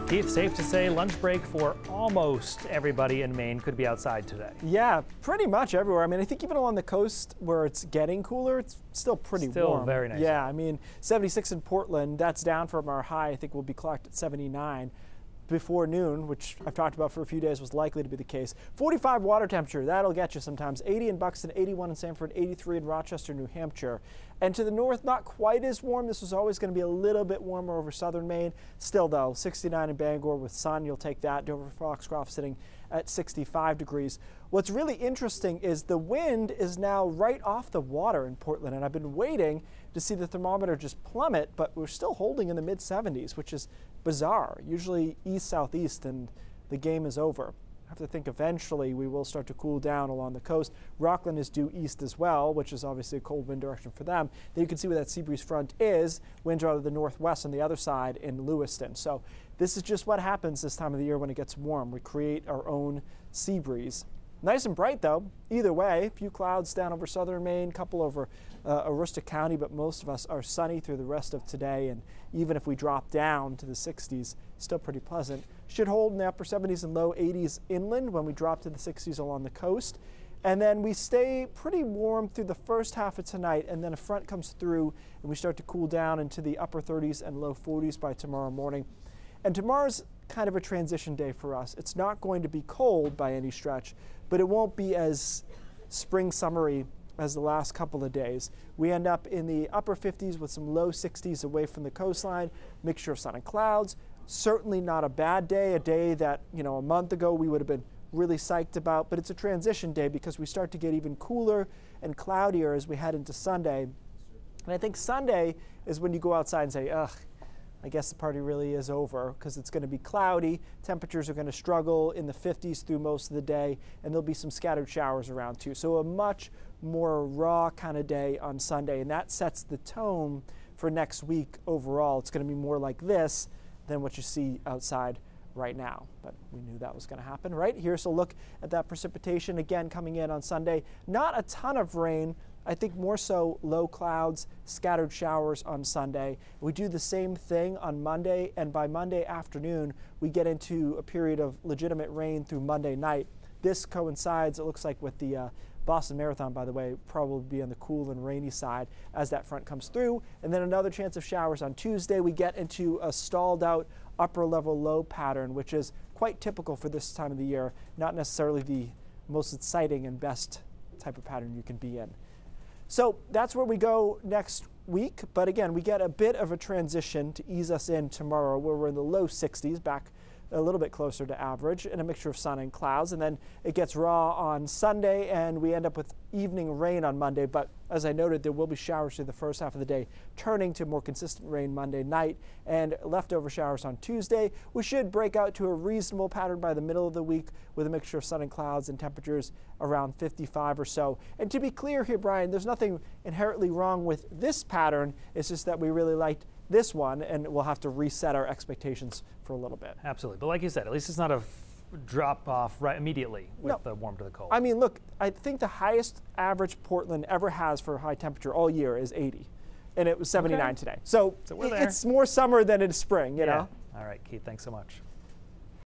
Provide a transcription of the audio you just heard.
Keith, safe to say lunch break for almost everybody in Maine could be outside today. Yeah, pretty much everywhere. I mean, I think even along the coast where it's getting cooler, it's still pretty warm. Still very nice. Yeah, I mean, 76 in Portland, that's down from our high. I think we'll be clocked at 79 before noon, which I've talked about for a few days was likely to be the case. 45 water temperature, that'll get you sometimes. 80 in Buxton, 81 in Sanford, 83 in Rochester, New Hampshire. And to the north, not quite as warm. This was always going to be a little bit warmer over southern Maine. Still though, 69 in Bangor with sun, you'll take that. Dover, Foxcroft sitting at 65 degrees. What's really interesting is the wind is now right off the water in Portland, and I've been waiting to see the thermometer just plummet, but we're still holding in the mid 70s, which is bizarre. Usually east-southeast and the game is over. I have to think eventually we will start to cool down along the coast. Rockland is due east as well, which is obviously a cold wind direction for them. Then you can see where that sea breeze front is. Winds are out of the northwest on the other side in Lewiston. So this is just what happens this time of the year when it gets warm. We create our own sea breeze. Nice and bright though, either way. A few clouds down over southern Maine, couple over Aroostook County, but most of us are sunny through the rest of today. And even if we drop down to the 60s, still pretty pleasant. Should hold in the upper 70s and low 80s inland when we drop to the 60s along the coast. And then we stay pretty warm through the first half of tonight, and then a front comes through and we start to cool down into the upper 30s and low 40s by tomorrow morning. And tomorrow's kind of a transition day for us. It's not going to be cold by any stretch, but it won't be as spring summery as the last couple of days. We end up in the upper 50s with some low 60s away from the coastline, mixture of sun and clouds. Certainly not a bad day, a day that, you know, a month ago we would have been really psyched about, but it's a transition day because we start to get even cooler and cloudier as we head into Sunday. And I think Sunday is when you go outside and say, ugh, I guess the party really is over, because it's going to be cloudy. Temperatures are going to struggle in the 50s through most of the day, and there'll be some scattered showers around too. So a much more raw kind of day on Sunday, and that sets the tone for next week overall. It's going to be more like this than what you see outside right now. But we knew that was going to happen, right? Here's a look at that precipitation again coming in on Sunday. Not a ton of rain. I think more so low clouds, scattered showers on Sunday. We do the same thing on Monday, and by Monday afternoon, we get into a period of legitimate rain through Monday night. This coincides, it looks like, with the Boston Marathon, by the way, probably be on the cool and rainy side as that front comes through. And then another chance of showers on Tuesday. We get into a stalled out upper level low pattern, which is quite typical for this time of the year, not necessarily the most exciting and best type of pattern you can be in. So that's where we go next week. But again, we get a bit of a transition to ease us in tomorrow, where we're in the low 60s, back a little bit closer to average, and a mixture of sun and clouds. And then it gets raw on Sunday, and we end up with evening rain on Monday. But as I noted, there will be showers through the first half of the day, turning to more consistent rain Monday night, and leftover showers on Tuesday. We should break out to a reasonable pattern by the middle of the week with a mixture of sun and clouds and temperatures around 55 or so. And to be clear here, Brian, there's nothing inherently wrong with this pattern. It's just that we really liked this one, and we'll have to reset our expectations for a little bit. Absolutely. But like you said, at least it's not a drop off right immediately with the warm to the cold. I mean, look, I think the highest average Portland ever has for high temperature all year is 80, and it was 79 today. So we're there. It's more summer than it's spring, you know? All right, Keith, thanks so much.